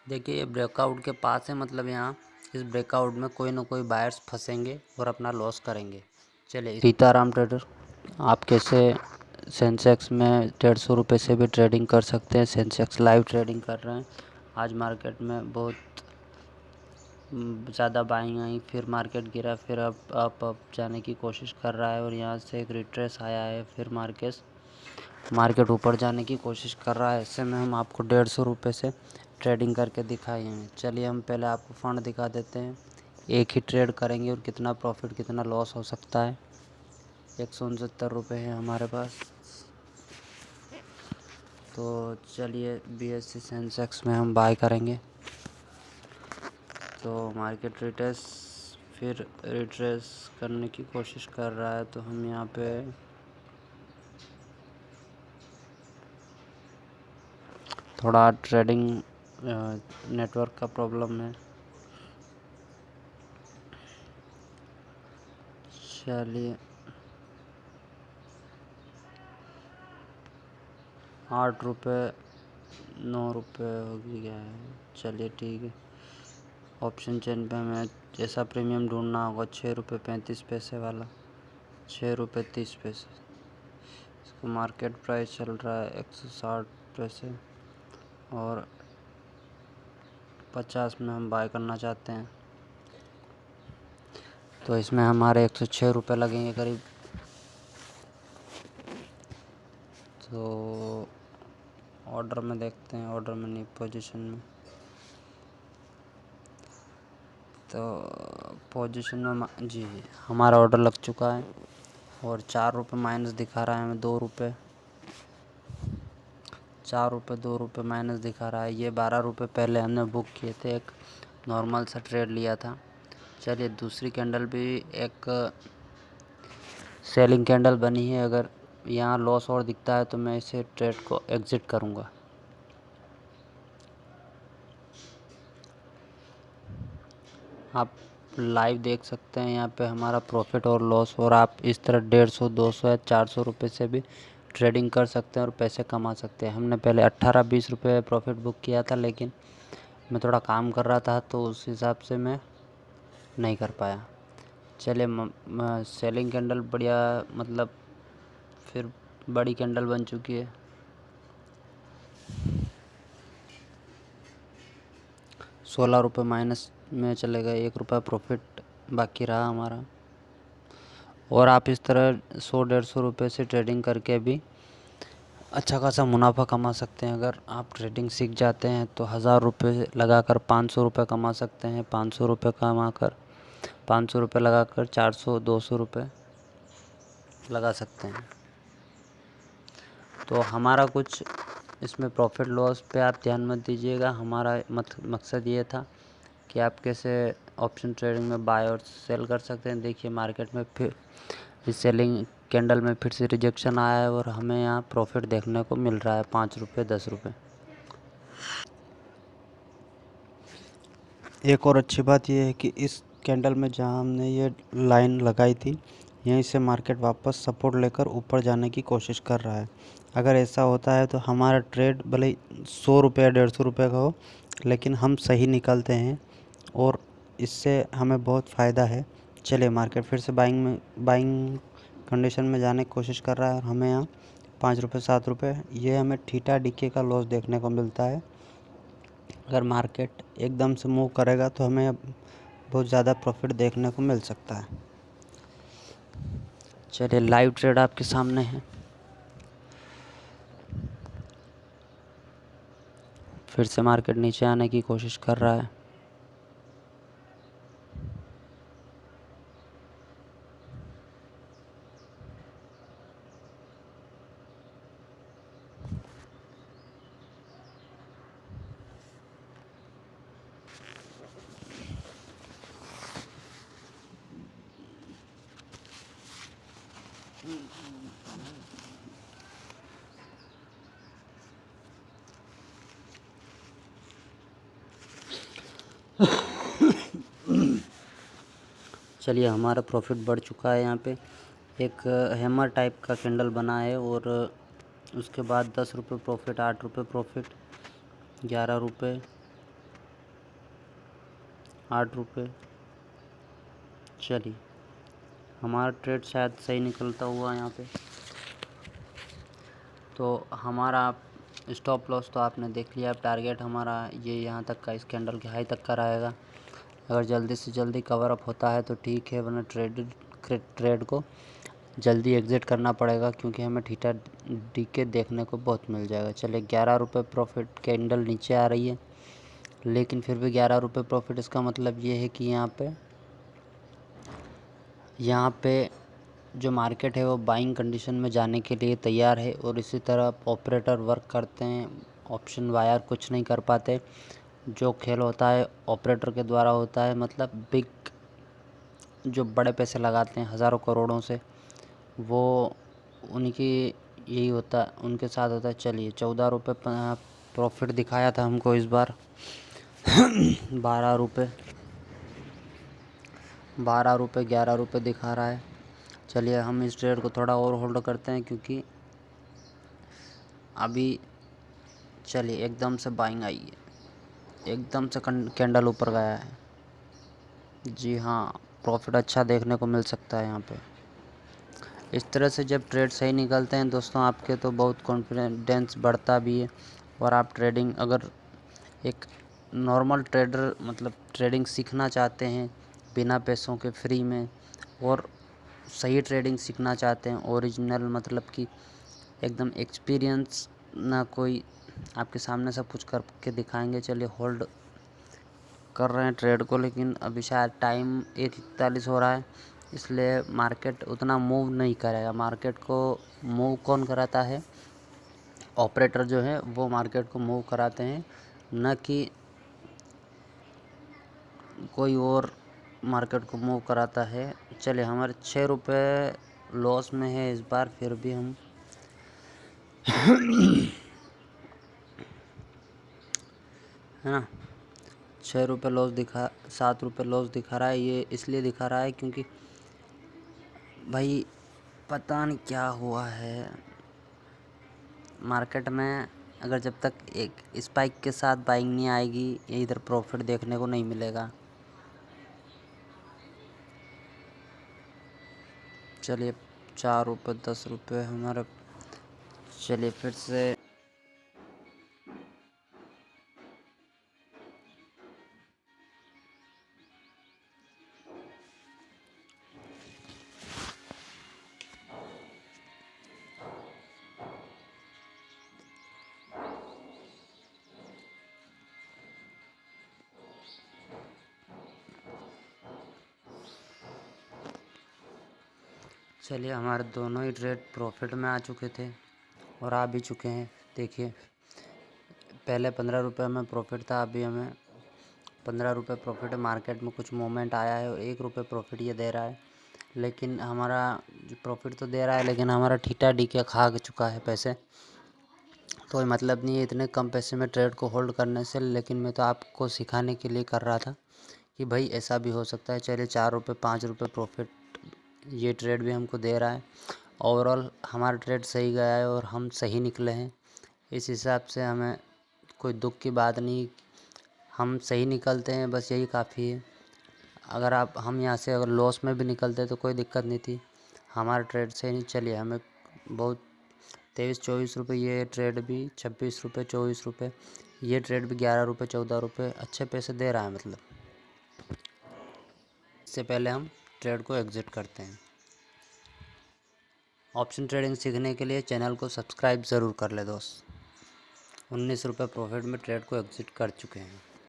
देखिए ये ब्रेकआउट के पास है, मतलब यहाँ इस ब्रेकआउट में कोई ना कोई बायर्स फंसेंगे और अपना लॉस करेंगे। चलिए सीताराम ट्रेडर, आप कैसे सेंसेक्स में 150 रुपये से भी ट्रेडिंग कर सकते हैं। सेंसेक्स लाइव ट्रेडिंग कर रहे हैं। आज मार्केट में बहुत ज़्यादा बाइंग आई, फिर मार्केट गिरा, फिर अब जाने की कोशिश कर रहा है और यहाँ से एक रिट्रेस आया है, फिर मार्केट ऊपर जाने की कोशिश कर रहा है। ऐसे में हम आपको 150 रुपये से ट्रेडिंग करके दिखाए हैं। चलिए हम पहले आपको फंड दिखा देते हैं, एक ही ट्रेड करेंगे और कितना प्रॉफिट कितना लॉस हो सकता है। 169 रुपये है हमारे पास। तो चलिए BSE सेंसेक्स में हम बाय करेंगे। तो मार्केट रिट्रेस करने की कोशिश कर रहा है, तो हम यहाँ पे थोड़ा ट्रेडिंग नेटवर्क का प्रॉब्लम है। चलिए 8 रुपये 9 रुपये हो गया है। चलिए ठीक है। ऑप्शन चेन पे हमें जैसा प्रीमियम ढूंढना होगा 6 रुपये 35 पैसे वाला, 6 रुपये 30 पैसे। इसका मार्केट प्राइस चल रहा है 160 पैसे और 50 में हम बाय करना चाहते हैं। तो इसमें हमारे 106 रुपये लगेंगे करीब। तो ऑर्डर में देखते हैं, ऑर्डर में नहीं, पोजीशन में। तो पोजीशन में जी हमारा ऑर्डर लग चुका है और 4 रुपये माइनस दिखा रहा है हमें, 2 रुपये, 4 रुपये 2 रुपये माइनस दिखा रहा है। ये 12 रुपये पहले हमने बुक किए थे, एक नॉर्मल सा ट्रेड लिया था। चलिए दूसरी कैंडल भी एक सेलिंग कैंडल बनी है। अगर यहाँ लॉस और दिखता है तो मैं इसे ट्रेड को एग्ज़िट करूँगा। आप लाइव देख सकते हैं यहाँ पे हमारा प्रॉफिट और लॉस, और आप इस तरह 150 200 या 400 रुपये से भी ट्रेडिंग कर सकते हैं और पैसे कमा सकते हैं। हमने पहले 18-20 रुपये प्रॉफिट बुक किया था, लेकिन मैं थोड़ा काम कर रहा था तो उस हिसाब से मैं नहीं कर पाया। चलिए सेलिंग कैंडल बढ़िया, मतलब फिर बड़ी कैंडल बन चुकी है। ₹16 माइनस में चले गए, 1 रुपया प्रॉफिट बाकी रहा हमारा। और आप इस तरह 100-150 रुपये से ट्रेडिंग करके भी अच्छा खासा मुनाफा कमा सकते हैं। अगर आप ट्रेडिंग सीख जाते हैं तो 1000 रुपये लगाकर 500 रुपये कमा सकते हैं। 500 रुपये कमाकर 500 रुपये लगाकर 400-200 रुपये लगा सकते हैं। तो हमारा कुछ इसमें प्रॉफिट लॉस पे आप ध्यान मत दीजिएगा। हमारा मकसद ये था कि आप कैसे ऑप्शन ट्रेडिंग में बाय और सेल कर सकते हैं। देखिए मार्केट में फिर इस सेलिंग कैंडल में फिर से रिजेक्शन आया है और हमें यहाँ प्रॉफिट देखने को मिल रहा है 5 रुपये 10 रुपये। एक और अच्छी बात यह है कि इस कैंडल में जहाँ हमने ये लाइन लगाई थी, यहीं से मार्केट वापस सपोर्ट लेकर ऊपर जाने की कोशिश कर रहा है। अगर ऐसा होता है तो हमारा ट्रेड भले ही 100 रुपये या 150 रुपये का हो, लेकिन हम सही निकलते हैं और इससे हमें बहुत फ़ायदा है। चलिए मार्केट फिर से बाइंग कंडीशन में जाने की कोशिश कर रहा है और हमें यहाँ 5 रुपये 7 रुपये ये हमें थीटा डीके का लॉस देखने को मिलता है। अगर मार्केट एकदम से मूव करेगा तो हमें बहुत ज़्यादा प्रॉफिट देखने को मिल सकता है। चलिए लाइव ट्रेड आपके सामने है। फिर से मार्केट नीचे आने की कोशिश कर रहा है। चलिए हमारा प्रॉफिट बढ़ चुका है। यहाँ पे एक हैमर टाइप का कैंडल बना है और उसके बाद 10 रुपये प्रॉफिट, 8 रुपये प्रॉफिट, 11 रुपये, 8 रुपये। चलिए हमारा ट्रेड शायद सही निकलता हुआ यहाँ पे। तो हमारा स्टॉप लॉस तो आपने देख लिया। अब टारगेट हमारा ये यहाँ तक का, इस कैंडल के हाई तक का रहेगा। अगर जल्दी से जल्दी कवर अप होता है तो ठीक है, वरना ट्रेड को जल्दी एग्ज़िट करना पड़ेगा, क्योंकि हमें थीटा डीके देखने को बहुत मिल जाएगा। चलिए 11 रुपये प्रॉफिट, कैंडल नीचे आ रही है लेकिन फिर भी 11 रुपये प्रॉफिट। इसका मतलब ये है कि यहाँ पे जो मार्केट है वो बाइंग कंडीशन में जाने के लिए तैयार है। और इसी तरह ऑपरेटर वर्क करते हैं, ऑप्शन बायर कुछ नहीं कर पाते। जो खेल होता है ऑपरेटर के द्वारा होता है, मतलब बिग जो बड़े पैसे लगाते हैं हज़ारों करोड़ों से, वो उनकी यही होता है, उनके साथ होता है। चलिए 14 रुपये प्रॉफिट दिखाया था हमको इस बार। 12 रुपये 11 रुपये दिखा रहा है। चलिए हम इस ट्रेड को थोड़ा और होल्ड करते हैं, क्योंकि अभी चलिए एकदम से बाइंग आई है, एकदम से कैंडल ऊपर गया है। जी हाँ, प्रॉफिट अच्छा देखने को मिल सकता है यहाँ पे। इस तरह से जब ट्रेड सही निकलते हैं दोस्तों, आपके तो बहुत कॉन्फिडेंस बढ़ता भी है। और आप ट्रेडिंग, अगर एक नॉर्मल ट्रेडर मतलब ट्रेडिंग सीखना चाहते हैं बिना पैसों के फ्री में, और सही ट्रेडिंग सीखना चाहते हैं ओरिजिनल, मतलब कि एकदम एक्सपीरियंस, ना कोई आपके सामने सब कुछ करके दिखाएंगे। चलिए होल्ड कर रहे हैं ट्रेड को, लेकिन अभी शायद टाइम 1:41 हो रहा है, इसलिए मार्केट उतना मूव नहीं करेगा। मार्केट को मूव कौन कराता है? ऑपरेटर जो है वो मार्केट को मूव कराते हैं, न कि कोई और मार्केट को मूव कराता है। चलिए हमारे 6 रुपये लॉस में है इस बार, फिर भी हम है ना 6 रुपये लॉस 7 रुपये लॉस दिखा रहा है। ये इसलिए दिखा रहा है क्योंकि भाई पता नहीं क्या हुआ है मार्केट में। अगर जब तक एक स्पाइक के साथ बाइंग नहीं आएगी, इधर प्रॉफिट देखने को नहीं मिलेगा। चलिए 4 रुपये 10 रुपये हमारा। चलिए फिर से हमारे दोनों ही ट्रेड प्रॉफिट में आ चुके थे और आ भी चुके हैं। देखिए पहले 15 रुपये में प्रॉफिट था, अभी हमें 15 रुपये प्रॉफिट है। मार्केट में कुछ मोमेंट आया है और 1 रुपये प्रॉफिट ये दे रहा है, लेकिन हमारा जो प्रॉफिट तो दे रहा है, लेकिन हमारा थीटा डीके खा चुका है पैसे। तो कोई मतलब नहीं है इतने कम पैसे में ट्रेड को होल्ड करने से, लेकिन मैं तो आपको सिखाने के लिए कर रहा था कि भाई ऐसा भी हो सकता है। चलिए 4 रुपये 5 रुपये प्रॉफिट ये ट्रेड भी हमको दे रहा है। ओवरऑल हमारा ट्रेड सही गया है और हम सही निकले हैं। इस हिसाब से हमें कोई दुख की बात नहीं, हम सही निकलते हैं, बस यही काफ़ी है। अगर हम यहाँ से अगर लॉस में भी निकलते तो कोई दिक्कत नहीं थी, हमारा ट्रेड सही नहीं। चलिए हमें बहुत 23-24 रुपये ये ट्रेड भी, 26 रुपये 24 रुपये ये ट्रेड भी, 11 रुपये 14 रुपये अच्छे पैसे दे रहा है। मतलब इससे पहले हम ट्रेड को एग्ज़िट करते हैं। ऑप्शन ट्रेडिंग सीखने के लिए चैनल को सब्सक्राइब ज़रूर कर ले दोस्त। 19 रुपये प्रॉफिट में ट्रेड को एग्ज़िट कर चुके हैं।